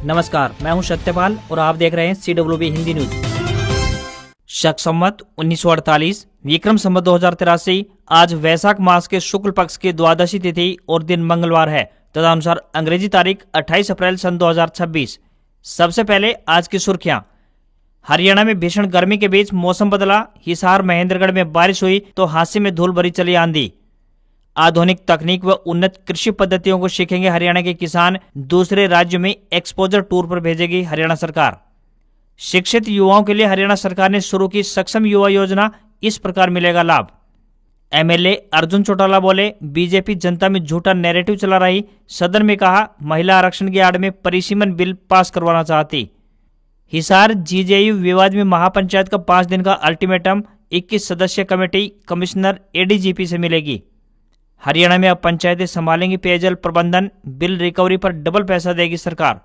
नमस्कार, मैं हूं सत्यपाल और आप देख रहे हैं CWB हिंदी न्यूज। शक संवत 1948 विक्रम संवत 2083 आज वैशाख मास के शुक्ल पक्ष की द्वादशी तिथि और दिन मंगलवार है। तदनुसार अंग्रेजी तारीख 28 अप्रैल सन 2026। सबसे पहले आज की सुर्खियां। हरियाणा में भीषण गर्मी के बीच मौसम बदला, हिसार महेंद्रगढ़ में बारिश हुई तो हांसी में धूल भरी चली आंधी। आधुनिक तकनीक व उन्नत कृषि पद्धतियों को सीखेंगे हरियाणा के किसान, दूसरे राज्यों में एक्सपोजर टूर पर भेजेगी हरियाणा सरकार। शिक्षित युवाओं के लिए हरियाणा सरकार ने शुरू की सक्षम युवा योजना, इस प्रकार मिलेगा लाभ। MLA अर्जुन चौटाला बोले, बीजेपी जनता में झूठा नैरेटिव चला रही, सदन में कहा महिला आरक्षण की आड़ में परिसीमन बिल पास करवाना चाहती। हिसार GJU विवाद में महापंचायत का 5 दिन का अल्टीमेटम, 21 सदस्यीय कमेटी कमिश्नर ADGP से मिलेगी। हरियाणा में अब पंचायतें संभालेंगी पेयजल प्रबंधन, बिल रिकवरी पर डबल पैसा देगी सरकार।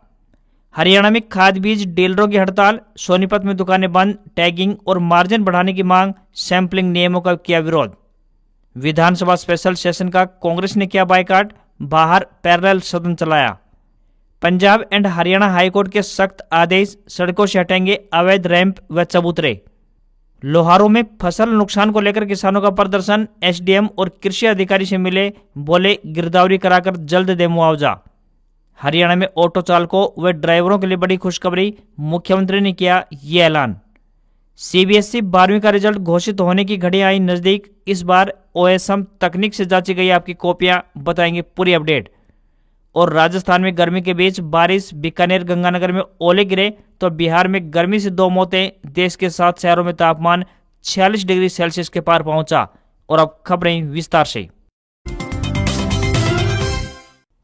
हरियाणा में खाद बीज डीलरों की हड़ताल, सोनीपत में दुकानें बंद, टैगिंग और मार्जिन बढ़ाने की मांग, सैंपलिंग नियमों का किया विरोध। विधानसभा स्पेशल सेशन का कांग्रेस ने किया बायकॉट, बाहर पैरेलल सदन चलाया। पंजाब एंड हरियाणा हाईकोर्ट के सख्त आदेश, सड़कों से हटेंगे अवैध रैंप व चबूतरे। लोहारों में फसल नुकसान को लेकर किसानों का प्रदर्शन, SDM और कृषि अधिकारी से मिले, बोले गिरदावरी कराकर जल्द दे मुआवजा। हरियाणा में ऑटो चालकों व ड्राइवरों के लिए बड़ी खुशखबरी, मुख्यमंत्री ने किया ये ऐलान। CBSE 12वीं का रिजल्ट घोषित होने की घड़ी आई नजदीक, इस बार OSM तकनीक से जांची गई आपकी कॉपियां, बताएंगे पूरी अपडेट। और राजस्थान में गर्मी के बीच बारिश, बीकानेर गंगानगर में ओले गिरे तो बिहार में गर्मी से 2 मौतें, देश के 7 शहरों में तापमान 46 डिग्री सेल्सियस के पार पहुंचा। और अब खबरें विस्तार से।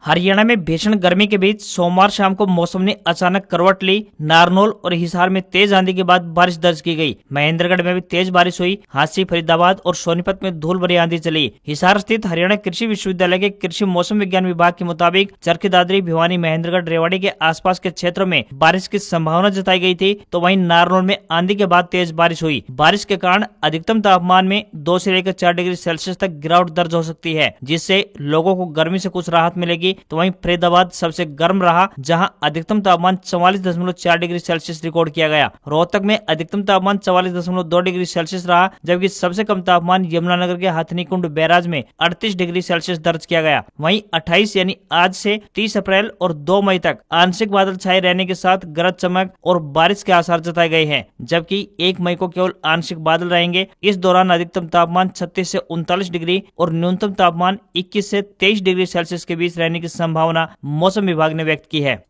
हरियाणा में भीषण गर्मी के बीच सोमवार शाम को मौसम ने अचानक करवट ली। नारनौल और हिसार में तेज आंधी के बाद बारिश दर्ज की गई। महेंद्रगढ़ में भी तेज बारिश हुई। हांसी, फरीदाबाद और सोनीपत में धूल भरी आंधी चली। हिसार स्थित हरियाणा कृषि विश्वविद्यालय के कृषि मौसम विज्ञान विभाग के मुताबिक चरखी दादरी, भिवानी, महेंद्रगढ़, रेवाड़ी के आसपास के क्षेत्रों में बारिश की संभावना जताई गई थी, तो वहीं नारनौल में आंधी के बाद तेज बारिश हुई। बारिश के कारण अधिकतम तापमान में 2 से लेकर 4 डिग्री सेल्सियस तक गिरावट दर्ज हो सकती है, जिससे लोगों को गर्मी से कुछ राहत मिलेगी। तो वहीं फरीदाबाद सबसे गर्म रहा, जहां अधिकतम तापमान 44.4 डिग्री सेल्सियस रिकॉर्ड किया गया। रोहतक में अधिकतम तापमान 44.2 डिग्री सेल्सियस रहा, जबकि सबसे कम तापमान यमुनानगर के हथनीकुंड बैराज में 38 डिग्री सेल्सियस दर्ज किया गया। वहीं 28 यानी आज से 30 अप्रैल और 2 मई तक आंशिक बादल छाए रहने के साथ गरज चमक और बारिश के आसार जताए गए हैं, जबकि 1 मई को केवल आंशिक बादल रहेंगे। इस दौरान अधिकतम तापमान 36 से 39 डिग्री और न्यूनतम तापमान 21 से 23 डिग्री सेल्सियस के बीच रहने की संभावना मौसम विभाग ने व्यक्त की है।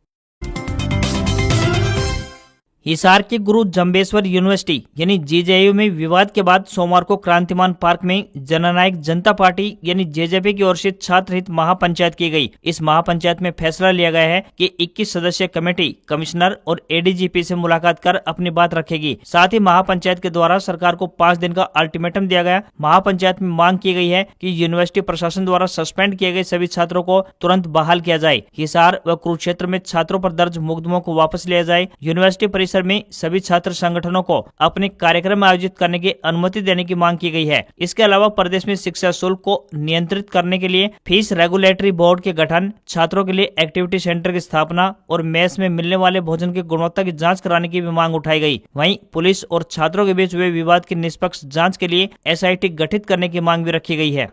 हिसार के गुरु जम्बेश्वर यूनिवर्सिटी यानी GJU में विवाद के बाद सोमवार को क्रांतिमान पार्क में जननायक जनता पार्टी यानी JJP की ओर से छात्र हित महापंचायत की गई। इस महापंचायत में फैसला लिया गया है कि 21 सदस्यीय कमेटी कमिश्नर और ADGP से मुलाकात कर अपनी बात रखेगी। साथ ही महापंचायत के द्वारा सरकार को 5 दिन का अल्टीमेटम दिया गया। महापंचायत में मांग की गई है कि यूनिवर्सिटी प्रशासन द्वारा सस्पेंड किए गए सभी छात्रों को तुरंत बहाल किया जाए। हिसार व कुरुक्षेत्र में छात्रों पर दर्ज मुकदमों को वापस लिया जाए। यूनिवर्सिटी परिसर में सभी छात्र संगठनों को अपने कार्यक्रम आयोजित करने की अनुमति देने की मांग की गई है। इसके अलावा प्रदेश में शिक्षा शुल्क को नियंत्रित करने के लिए फीस रेगुलेटरी बोर्ड के गठन, छात्रों के लिए एक्टिविटी सेंटर की स्थापना और मेस में मिलने वाले भोजन की गुणवत्ता की जांच कराने की भी मांग उठाई गई। वहीं पुलिस और छात्रों के बीच हुए विवाद की निष्पक्ष जांच के लिए SIT गठित करने की मांग भी रखी गई है।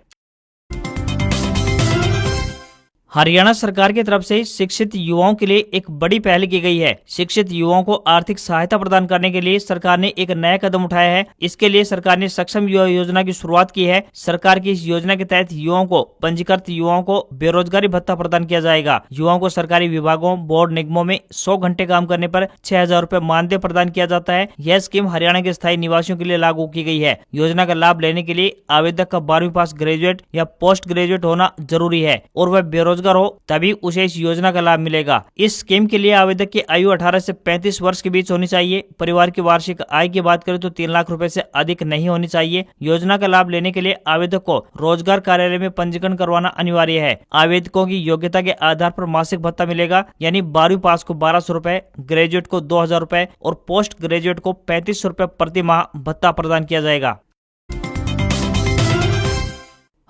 हरियाणा सरकार की तरफ से शिक्षित युवाओं के लिए एक बड़ी पहल की गई है। शिक्षित युवाओं को आर्थिक सहायता प्रदान करने के लिए सरकार ने एक नया कदम उठाया है। इसके लिए सरकार ने सक्षम युवा योजना की शुरुआत की है। सरकार की इस योजना के तहत युवाओं को, पंजीकृत युवाओं को बेरोजगारी भत्ता प्रदान किया जाएगा। युवाओं को सरकारी विभागों, बोर्ड निगमों में 100 घंटे काम करने पर 6,000 रुपए मानदेय प्रदान किया जाता है। यह स्कीम हरियाणा के स्थायी निवासियों के लिए लागू की गई है। योजना का लाभ लेने के लिए आवेदक का 12वीं पास ग्रेजुएट या पोस्ट ग्रेजुएट होना जरूरी है और वह बेरोजगार हो तभी उसे इस योजना का लाभ मिलेगा। इस स्कीम के लिए आवेदक की आयु 18 से 35 वर्ष के बीच होनी चाहिए। परिवार की वार्षिक आय की बात करें तो 3 लाख रुपए से अधिक नहीं होनी चाहिए। योजना का लाभ लेने के लिए आवेदक को रोजगार कार्यालय में पंजीकरण करवाना अनिवार्य है। आवेदकों की योग्यता के आधार पर मासिक भत्ता मिलेगा, यानी 12वीं पास को 1,200 रुपए, ग्रेजुएट को 2,000 रुपए और पोस्ट ग्रेजुएट को 3500 रुपए प्रति माह भत्ता प्रदान किया जाएगा।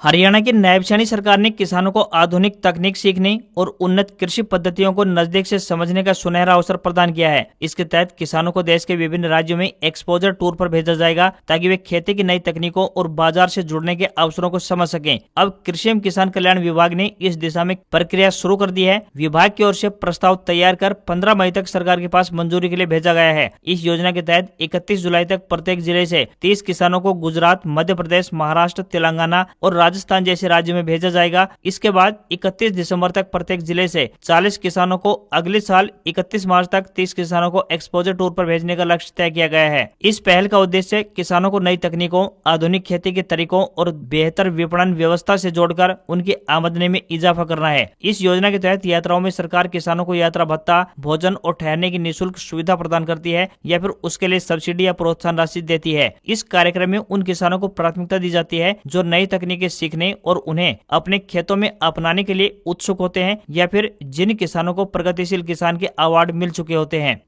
हरियाणा की नायब शानी सरकार ने किसानों को आधुनिक तकनीक सीखने और उन्नत कृषि पद्धतियों को नजदीक से समझने का सुनहरा अवसर प्रदान किया है। इसके तहत किसानों को देश के विभिन्न राज्यों में एक्सपोजर टूर पर भेजा जाएगा ताकि वे खेती की नई तकनीकों और बाजार से जुड़ने के अवसरों को समझ सकें। अब कृषि एवं किसान कल्याण विभाग ने इस दिशा में प्रक्रिया शुरू कर दी है। विभाग की ओर से प्रस्ताव तैयार कर 15 मई तक सरकार के पास मंजूरी के लिए भेजा गया है। इस योजना के तहत 31 जुलाई तक प्रत्येक जिले से 30 किसानों को गुजरात, मध्य प्रदेश, महाराष्ट्र, तेलंगाना और राजस्थान जैसे राज्यों में भेजा जाएगा। इसके बाद 31 दिसंबर तक प्रत्येक जिले से 40 किसानों को, अगले साल 31 मार्च तक 30 किसानों को एक्सपोजर टूर पर भेजने का लक्ष्य तय किया गया है। इस पहल का उद्देश्य किसानों को नई तकनीकों, आधुनिक खेती के तरीकों और बेहतर विपणन व्यवस्था से जोड़कर उनकी आमदनी में इजाफा करना है। इस योजना के तहत यात्राओं में सरकार किसानों को यात्रा भत्ता, भोजन और ठहरने की निःशुल्क सुविधा प्रदान करती है या फिर उसके लिए सब्सिडी या प्रोत्साहन राशि देती है। इस कार्यक्रम में उन किसानों को प्राथमिकता दी जाती है जो नई तकनीकें सीखने और उन्हें अपने खेतों में अपनाने के लिए उत्सुक होते हैं या फिर जिन किसानों को प्रगतिशील किसान के अवार्ड मिल चुके होते हैं।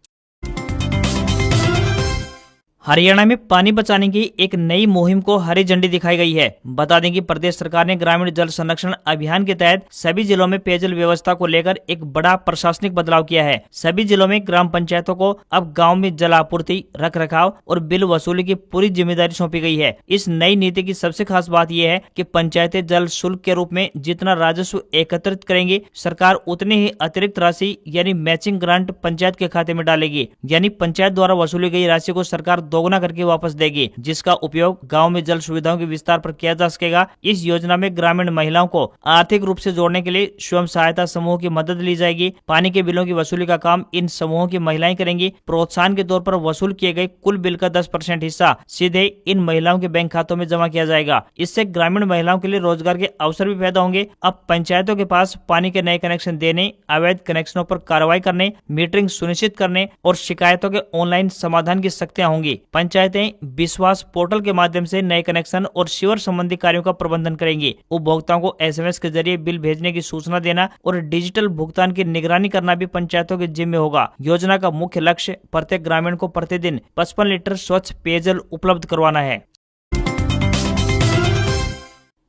हरियाणा में पानी बचाने की एक नई मुहिम को हरी झंडी दिखाई गई है। बता दें कि प्रदेश सरकार ने ग्रामीण जल संरक्षण अभियान के तहत सभी जिलों में पेयजल व्यवस्था को लेकर एक बड़ा प्रशासनिक बदलाव किया है। सभी जिलों में ग्राम पंचायतों को अब गांव में जल आपूर्ति, रख रखाव और बिल वसूली की पूरी जिम्मेदारी सौंपी गई है। इस नई नीति की सबसे खास बात यह है कि पंचायतें जल शुल्क के रूप में जितना राजस्व एकत्रित करेंगी, सरकार उतनी ही अतिरिक्त राशि यानी मैचिंग ग्रांट पंचायत के खाते में डालेगी। यानी पंचायत द्वारा वसूली गई राशि को सरकार दोगुना करके वापस देगी, जिसका उपयोग गांव में जल सुविधाओं के विस्तार पर किया जा सकेगा। इस योजना में ग्रामीण महिलाओं को आर्थिक रूप से जोड़ने के लिए स्वयं सहायता समूह की मदद ली जाएगी। पानी के बिलों की वसूली का काम इन समूहों की महिलाएं करेंगी। प्रोत्साहन के तौर पर वसूल किए गए कुल बिल का 10% हिस्सा सीधे इन महिलाओं के बैंक खातों में जमा किया जाएगा। इससे ग्रामीण महिलाओं के लिए रोजगार के अवसर भी पैदा होंगे। अब पंचायतों के पास पानी के नए कनेक्शन देने, अवैध कनेक्शनों पर कार्रवाई करने, मीटरिंग सुनिश्चित करने और शिकायतों के ऑनलाइन समाधान की शक्तियां होंगी। पंचायतें विश्वास पोर्टल के माध्यम से नए कनेक्शन और सीवर संबंधी कार्यों का प्रबंधन करेंगी। उपभोक्ताओं को SMS के जरिए बिल भेजने की सूचना देना और डिजिटल भुगतान की निगरानी करना भी पंचायतों के जिम्मे होगा। योजना का मुख्य लक्ष्य प्रत्येक ग्रामीण को प्रतिदिन 55 लीटर स्वच्छ पेयजल उपलब्ध करवाना है।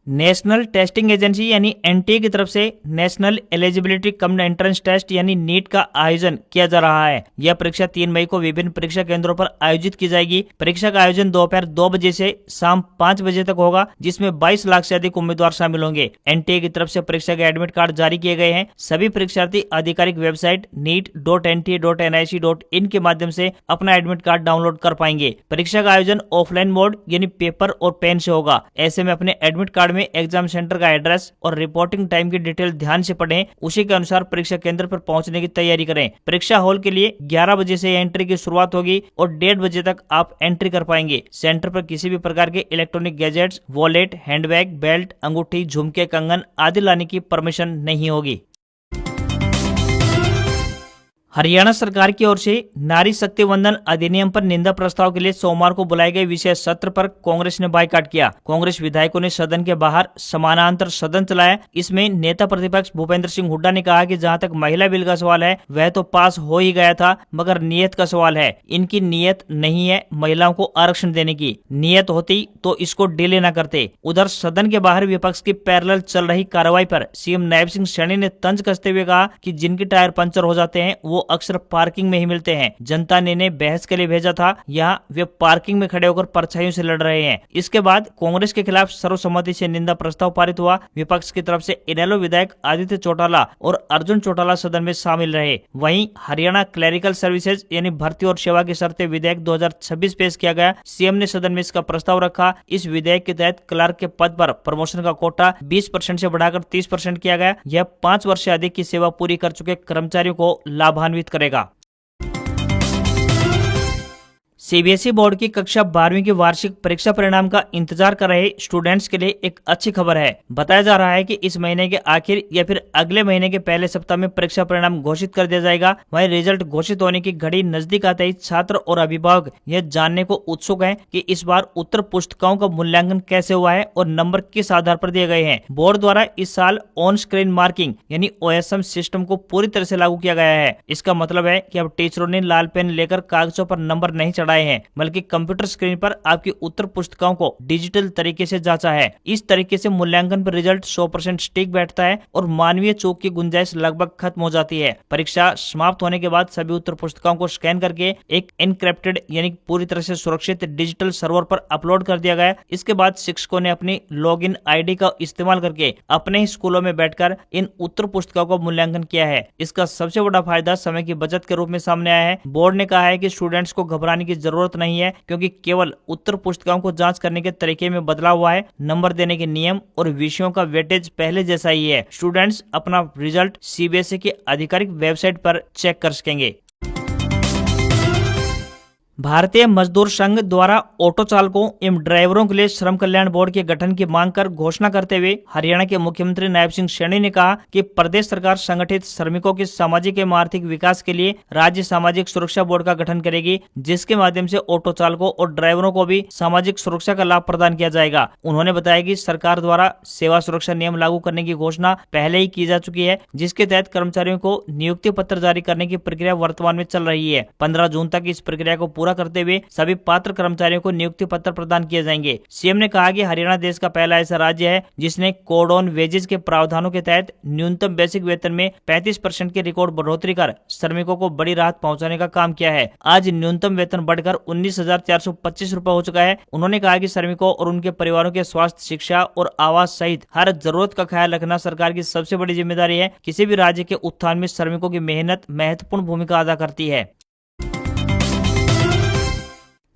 नेशनल टेस्टिंग एजेंसी यानी NTA की तरफ से national eligibility cum entrance test यानी नीट का आयोजन किया जा रहा है। यह परीक्षा 3 मई को विभिन्न परीक्षा केंद्रों पर आयोजित की जाएगी। परीक्षा का आयोजन दोपहर 2 बजे से शाम 5 बजे तक होगा, जिसमें 22 लाख से अधिक उम्मीदवार शामिल होंगे। NTA की तरफ से परीक्षा के एडमिट कार्ड जारी किए गए हैं। सभी परीक्षार्थी आधिकारिक वेबसाइट neet.nta.nic.in के माध्यम से अपना एडमिट कार्ड डाउनलोड कर पाएंगे। परीक्षा का आयोजन ऑफलाइन मोड यानी पेपर और पेन से होगा। ऐसे में अपने एडमिट कार्ड में एग्जाम सेंटर का एड्रेस और रिपोर्टिंग टाइम की डिटेल ध्यान से पढ़ें। उसी के अनुसार परीक्षा केंद्र पर पहुंचने की तैयारी करें। परीक्षा हॉल के लिए 11 बजे से एंट्री की शुरुआत होगी और 1:30 बजे तक आप एंट्री कर पाएंगे। सेंटर पर किसी भी प्रकार के electronic gadgets, wallet, handbag, belt, अंगूठी, झुमके, कंगन आदि लाने की परमिशन नहीं होगी। हरियाणा सरकार की ओर से नारी शक्ति वंदन अधिनियम पर निंदा प्रस्ताव के लिए सोमवार को बुलाए गए विशेष सत्र पर कांग्रेस ने बायकॉट किया। कांग्रेस विधायकों ने सदन के बाहर समानांतर सदन चलाया। इसमें नेता प्रतिपक्ष भूपेंद्र सिंह हुड्डा ने कहा कि जहां तक महिला बिल का सवाल है वह तो पास हो ही गया था, मगर नियत का सवाल है। इनकी नियत नहीं है महिलाओं को आरक्षण देने की। नियत होती तो इसको डिले न करते। उधर सदन के बाहर विपक्ष की पैरेलल चल रही कार्रवाई पर सीएम नायब सिंह सैनी ने तंज कसते हुए कहा कि जिनके टायर पंचर हो जाते हैं वो अक्सर पार्किंग में ही मिलते हैं। जनता ने इन्हें बहस के लिए भेजा था, यहाँ वे पार्किंग में खड़े होकर परछाइयों से लड़ रहे हैं। इसके बाद कांग्रेस के खिलाफ सर्वसम्मति से निंदा प्रस्ताव पारित हुआ। विपक्ष की तरफ से इनेलो विधायक आदित्य चौटाला और अर्जुन चौटाला सदन में शामिल रहे। वहीं हरियाणा क्लरिकल सर्विसेज यानी भर्ती और सेवा की शर्तें विधेयक 2026 पेश किया गया। सीएम ने सदन में इसका प्रस्ताव रखा। इस विधेयक के तहत क्लर्क के पद पर प्रमोशन का कोटा 20% से बढ़ाकर 30% किया गया। यह 5 वर्ष से अधिक की सेवा पूरी कर चुके कर्मचारियों को लाभान्वित करेगा। सीबीएसई बोर्ड की कक्षा 12वीं की वार्षिक परीक्षा परिणाम का इंतजार कर रहे स्टूडेंट्स के लिए एक अच्छी खबर है। बताया जा रहा है कि इस महीने के आखिर या फिर अगले महीने के पहले सप्ताह में परीक्षा परिणाम घोषित कर दिया जाएगा। वहीं रिजल्ट घोषित होने की घड़ी नजदीक आते ही छात्र और अभिभावक यह जानने को उत्सुक हैं कि इस बार उत्तर पुस्तिकाओं का मूल्यांकन कैसे हुआ है और नंबर किस आधार पर दिए गए हैं। बोर्ड द्वारा इस साल ऑन स्क्रीन मार्किंग यानी OSM सिस्टम को पूरी तरह से लागू किया गया है। इसका मतलब है कि अब टीचरों ने लाल पेन लेकर कागजों पर नंबर नहीं चढ़ाए लगाए हैं, बल्कि कंप्यूटर स्क्रीन पर आपकी उत्तर पुस्तिकाओं को डिजिटल तरीके से जांचा है। इस तरीके से मूल्यांकन पर रिजल्ट 100% सटीक बैठता है और मानवीय चूक की गुंजाइश लगभग खत्म हो जाती है। परीक्षा समाप्त होने के बाद सभी उत्तर पुस्तिकाओं को स्कैन करके एक एनक्रिप्टेड यानी पूरी तरह से सुरक्षित डिजिटल सर्वर पर अपलोड कर दिया गया। इसके बाद शिक्षकों ने अपनी लॉगिन आईडी का इस्तेमाल करके अपने ही स्कूलों में बैठकर इन उत्तर पुस्तिकाओं का मूल्यांकन किया है। इसका सबसे बड़ा फायदा समय की बचत के रूप में सामने आया है। बोर्ड ने कहा है कि स्टूडेंट्स को घबराने की जरूरत नहीं है, क्योंकि केवल उत्तर पुस्तिकाओं को जांच करने के तरीके में बदलाव हुआ है। नंबर देने के नियम और विषयों का वेटेज पहले जैसा ही है। स्टूडेंट्स अपना रिजल्ट सीबीएसई की आधिकारिक वेबसाइट पर चेक कर सकेंगे। भारतीय मजदूर संघ द्वारा ऑटो चालकों एवं ड्राइवरों के लिए श्रम कल्याण बोर्ड के गठन की मांग कर घोषणा करते हुए हरियाणा के मुख्यमंत्री नायब सिंह सैनी ने कहा कि प्रदेश सरकार संगठित श्रमिकों के सामाजिक एवं आर्थिक विकास के लिए राज्य सामाजिक सुरक्षा बोर्ड का गठन करेगी, जिसके माध्यम से ऑटो चालकों और ड्राइवरों को भी सामाजिक सुरक्षा का लाभ प्रदान किया जाएगा। उन्होंने बताया कि सरकार द्वारा सेवा सुरक्षा नियम लागू करने की घोषणा पहले ही की जा चुकी है, जिसके तहत कर्मचारियों को नियुक्ति पत्र जारी करने की प्रक्रिया वर्तमान में चल रही है। 15 जून तक इस प्रक्रिया को पूरा करते हुए सभी पात्र कर्मचारियों को नियुक्ति पत्र प्रदान किए जाएंगे। सीएम ने कहा कि हरियाणा देश का पहला ऐसा राज्य है जिसने कोड ऑन वेजेस के प्रावधानों के तहत न्यूनतम बेसिक वेतन में 35% की रिकॉर्ड बढ़ोतरी कर श्रमिकों को बड़ी राहत पहुंचाने का काम किया है। आज न्यूनतम वेतन बढ़कर 19,425 रुपए हो चुका है। उन्होंने कहा कि श्रमिकों और उनके परिवारों के स्वास्थ्य, शिक्षा और आवास सहित हर जरूरत का ख्याल रखना सरकार की सबसे बड़ी जिम्मेदारी है। किसी भी राज्य के उत्थान में श्रमिकों की मेहनत महत्वपूर्ण भूमिका अदा करती है।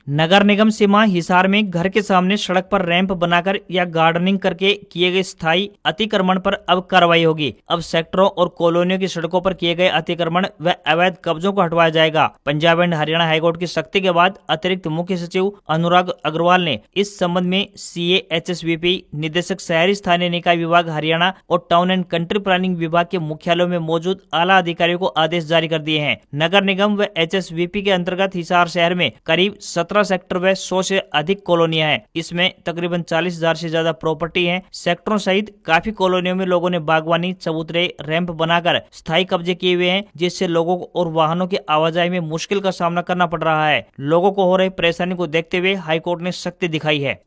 नगर निगम सीमा हिसार में घर के सामने सड़क पर रैंप बनाकर या गार्डनिंग करके किए गए स्थायी अतिक्रमण पर अब कार्रवाई होगी। अब सेक्टरों और कॉलोनियों की सड़कों पर किए गए अतिक्रमण व अवैध कब्जों को हटवाया जाएगा। पंजाब एंड हरियाणा हाईकोर्ट की सख्ती के बाद अतिरिक्त मुख्य सचिव अनुराग अग्रवाल ने इस संबंध में CAHSVP, निदेशक शहरी स्थानीय निकाय विभाग हरियाणा और टाउन एंड कंट्री प्लानिंग विभाग के मुख्यालयों में मौजूद आला अधिकारियों को आदेश जारी कर दिए हैं। नगर निगम व HSVP के अंतर्गत हिसार शहर में करीब 17 सेक्टर व 100 से अधिक कॉलोनियां हैं। इसमें तकरीबन 40,000 से ज्यादा प्रॉपर्टी हैं। सेक्टरों सहित काफी कॉलोनियों में लोगों ने बागवानी, चबूतरे, रैंप बनाकर स्थायी कब्जे किए हुए हैं, जिससे लोगों और वाहनों की आवाजाही में मुश्किल का सामना करना पड़ रहा है। लोगों को हो रही परेशानी को देखते हुए हाईकोर्ट ने सख्ती दिखाई है।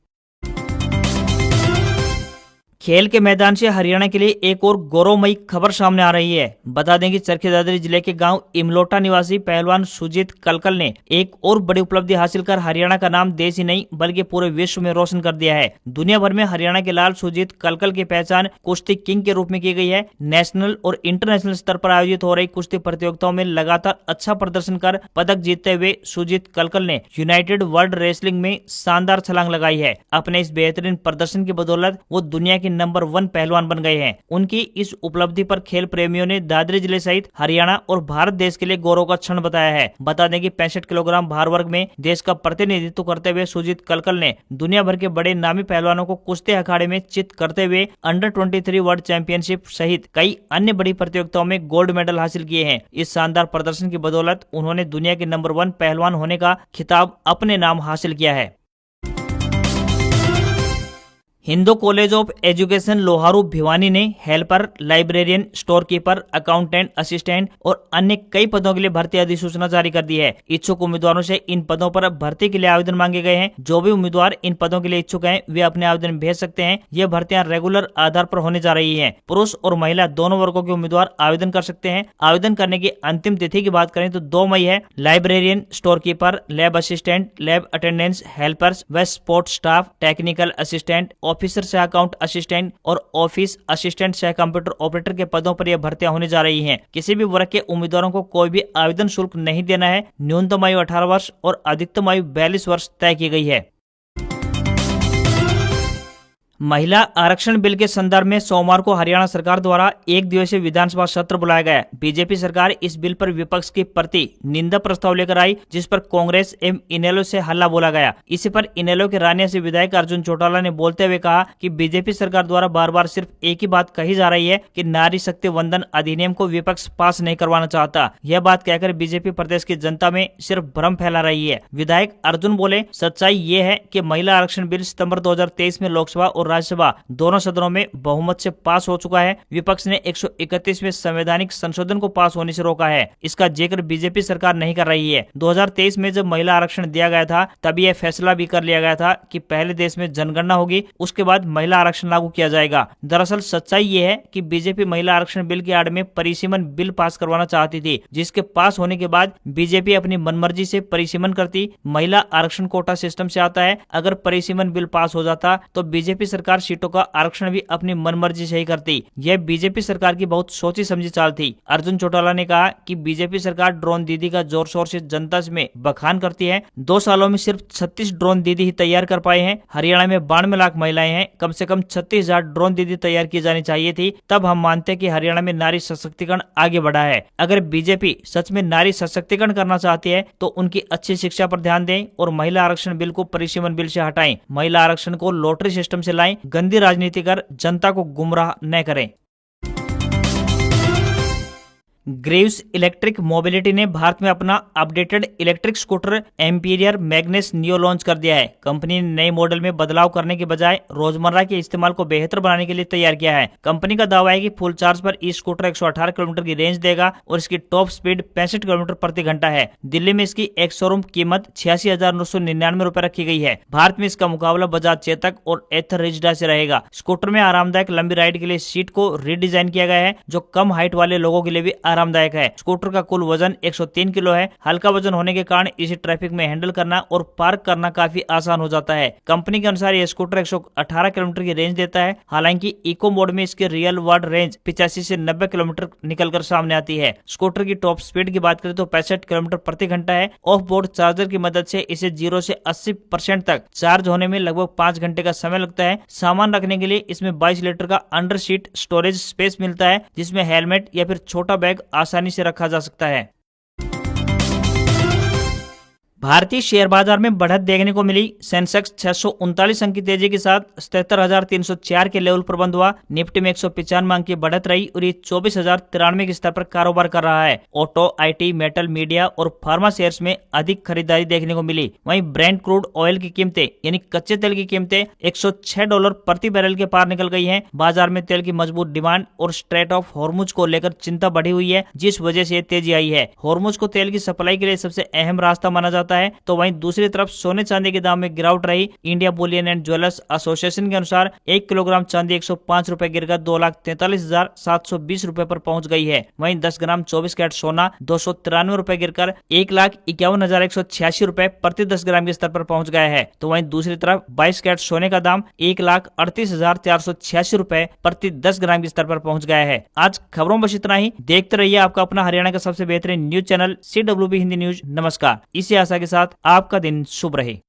खेल के मैदान से हरियाणा के लिए एक और गौरवमयी खबर सामने आ रही है। बता दें कि चरखी दादरी जिले के गांव इमलोटा निवासी पहलवान सुजीत कलकल ने एक और बड़ी उपलब्धि हासिल कर हरियाणा का नाम देश ही नहीं बल्कि पूरे विश्व में रोशन कर दिया है। दुनिया भर में हरियाणा के लाल सुजीत कलकल की पहचान कुश्ती किंग के रूप में की गई है। नेशनल और इंटरनेशनल स्तर पर आयोजित हो रही कुश्ती प्रतियोगिताओं में लगातार अच्छा प्रदर्शन कर पदक जीतते हुए सुजीत कलकल ने यूनाइटेड वर्ल्ड रेसलिंग में शानदार छलांग लगाई है। अपने इस बेहतरीन प्रदर्शन की बदौलत वो दुनिया की नंबर 1 पहलवान बन गए हैं। उनकी इस उपलब्धि पर खेल प्रेमियों ने दादरी जिले सहित हरियाणा और भारत देश के लिए गौरव का क्षण बताया है। बता दें कि 65 किलोग्राम भार वर्ग में देश का प्रतिनिधित्व करते हुए सुजीत कलकल ने दुनिया भर के बड़े नामी पहलवानों को कुश्ती अखाड़े में चित करते हुए अंडर 23 वर्ल्ड चैंपियनशिप सहित कई अन्य बड़ी प्रतियोगिताओं में गोल्ड मेडल हासिल किए हैं। इस शानदार प्रदर्शन की बदौलत उन्होंने दुनिया के नंबर 1 पहलवान होने का खिताब अपने नाम हासिल किया है। Hindu College of Education Loharu Bhiwani ने helper, librarian, store keeper, accountant, assistant और अन्य कई पदों के लिए भर्ती अधिसूचना जारी कर दी है। इच्छुक उम्मीदवारों से इन पदों पर भर्ती के लिए आवेदन मांगे गए हैं। जो भी उम्मीदवार इन पदों के लिए इच्छुक हैं वे अपने आवेदन भेज सकते हैं। ये भर्तियां रेगुलर आधार पर होने जा रही है। पुरुष और महिला दोनों वर्गों के उम्मीदवार आवेदन कर सकते हैं। आवेदन करने की अंतिम तिथि की बात करें तो 2 मई है। Librarian, store keeper, lab assistant, lab attendance helpers व support staff, technical assistant, officer सह अकाउंट असिस्टेंट और ऑफिस असिस्टेंट सह कंप्यूटर ऑपरेटर के पदों पर यह भर्तियां होने जा रही हैं। किसी भी वर्ग के उम्मीदवारों को कोई भी आवेदन शुल्क नहीं देना है। न्यूनतम आयु 18 वर्ष और अधिकतम आयु 42 वर्ष तय की गई है। महिला आरक्षण बिल के संदर्भ में सोमवार को हरियाणा सरकार द्वारा एक दिवसीय विधानसभा सत्र बुलाया गया। बीजेपी सरकार इस बिल पर विपक्ष की प्रति निंदा प्रस्ताव लेकर आई, जिस पर कांग्रेस एवं इनेलो से हल्ला बोला गया। इसी पर इनेलो के रानिया से विधायक अर्जुन चौटाला ने बोलते हुए कहा कि बीजेपी सरकार द्वारा बार बार सिर्फ एक ही बात कही जा रही है कि नारी शक्ति वंदन अधिनियम को विपक्ष पास नहीं करवाना चाहता। यह बात कहकर बीजेपी प्रदेश की जनता में सिर्फ भ्रम फैला रही है। विधायक अर्जुन बोले, सच्चाई ये है कि महिला आरक्षण बिल सितंबर 2023 में लोकसभा और राज्यसभा दोनों सदनों में बहुमत से पास हो चुका है। विपक्ष ने 131 में संवैधानिक संशोधन को पास होने से रोका है। इसका जिक्र बीजेपी सरकार नहीं कर रही है। 2023 में जब महिला आरक्षण दिया गया था तब यह फैसला भी कर लिया गया था कि पहले देश में जनगणना होगी, उसके बाद महिला आरक्षण लागू किया जाएगा। दरअसल सच्चाई ये है कि बीजेपी महिला आरक्षण बिल की आड़ में परिसीमन बिल पास करवाना चाहती थी, जिसके पास होने के बाद बीजेपी अपनी मनमर्जी से परिसीमन करती। महिला आरक्षण कोटा सिस्टम से आता है। अगर परिसीमन बिल पास हो जाता तो बीजेपी सरकार सीटों का आरक्षण भी अपनी मनमर्जी से ही करती। यह बीजेपी सरकार की बहुत सोची समझी चाल थी। अर्जुन चौटाला ने कहा कि बीजेपी सरकार ड्रोन दीदी का जोर शोर से जनता में बखान करती है। 2 सालों में सिर्फ 36 ड्रोन दीदी ही तैयार कर पाए हैं। हरियाणा में 92 लाख महिलाएं हैं। कम से कम 36,000 ड्रोन दीदी तैयार की जानी चाहिए थी, तब हम मानते कि हरियाणा में नारी सशक्तिकरण आगे बढ़ा है। अगर बीजेपी सच में नारी सशक्तिकरण करना चाहती है तो उनकी अच्छी शिक्षा पर ध्यान दें और महिला आरक्षण बिल को परिसीमन बिल से हटाएं। महिला आरक्षण को लॉटरी सिस्टम से लाएं। गंदी राजनीति कर जनता को गुमराह न करें। ग्रेव्स इलेक्ट्रिक मोबिलिटी ने भारत में अपना updated electric scooter Ampere Magnus Neo launch कर दिया है। कंपनी ने नए मॉडल में बदलाव करने के बजाय रोजमर्रा के इस्तेमाल को बेहतर बनाने के लिए तैयार किया है। कंपनी का दावा है कि फुल चार्ज पर ई स्कूटर 118 किलोमीटर की रेंज देगा और इसकी टॉप स्पीड 65 किलोमीटर प्रति घंटा है। दिल्ली में इसकी एक शोरूम कीमत 86,999 रुपए रखी गई है। भारत में इसका मुकाबला बजाज चेतक और एथर रिजडा से रहेगा। स्कूटर में आरामदायक लंबी राइड के लिए सीट को रीडिजाइन किया गया है, जो कम हाइट वाले लोगों के लिए भी आरामदायक है। स्कूटर का कुल वजन 103 किलो है। हल्का वजन होने के कारण इसे ट्रैफिक में हैंडल करना और पार्क करना काफी आसान हो जाता है। कंपनी के अनुसार यह स्कूटर 118 किलोमीटर की रेंज देता है। हालांकि इको मोड में इसकी रियल वर्ल्ड रेंज 85 से 90 किलोमीटर निकलकर सामने आती है। स्कूटर की टॉप स्पीड की बात करें तो 65 किलोमीटर प्रति घंटा है। ऑफ बोर्ड चार्जर की मदद से इसे 0 से 80% तक चार्ज होने में लगभग 5 घंटे का समय लगता है। सामान रखने के लिए इसमें 22 लीटर का अंडर सीट स्टोरेज स्पेस मिलता है, जिसमें हेलमेट या फिर छोटा बैग आसानी से रखा जा सकता है। भारतीय शेयर बाजार में बढ़त देखने को मिली। सेंसेक्स 639 अंक की तेजी के साथ 77,304 के लेवल पर बंद हुआ। निफ्टी में 195 अंक की बढ़त रही और ये 24,093 के स्तर पर कारोबार कर रहा है। ऑटो, आईटी, मेटल, मीडिया और फार्मा शेयर्स में अधिक खरीदारी देखने को मिली। वहीं ब्रेंट क्रूड ऑयल की कीमतें यानी कच्चे तेल की कीमतें $106 प्रति बैरल के पार निकल गई है। बाजार में तेल की मजबूत डिमांड और स्ट्रेट ऑफ हॉर्मुज को लेकर चिंता बढ़ी हुई है, जिस वजह से तेजी आई है। हॉर्मुज को तेल की सप्लाई के लिए सबसे अहम रास्ता माना जाता है। तो वहीं दूसरी तरफ सोने चांदी के दाम में गिरावट रही। India Boolean and jewellers association के अनुसार 1 किलोग्राम चांदी 105 रुपए गिरकर 2,43,720 रुपए पर पहुंच गई है। वहीं 10 ग्राम 24 कैरेट सोना 293 रुपए गिरकर 1,51,186 रुपए प्रति 10 ग्राम के स्तर पर पहुंच गया है। तो वहीं दूसरी तरफ 22 कैरेट सोने का दाम 1,38,486 रुपए प्रति 10 ग्राम के स्तर पर पहुंच गया है। आज खबरों में बस इतना ही। देखते रहिए आपका अपना हरियाणा का सबसे बेहतरीन news channel CWB Hindi news. नमस्कार। इसी आशा के साथ आपका दिन शुभ रहे।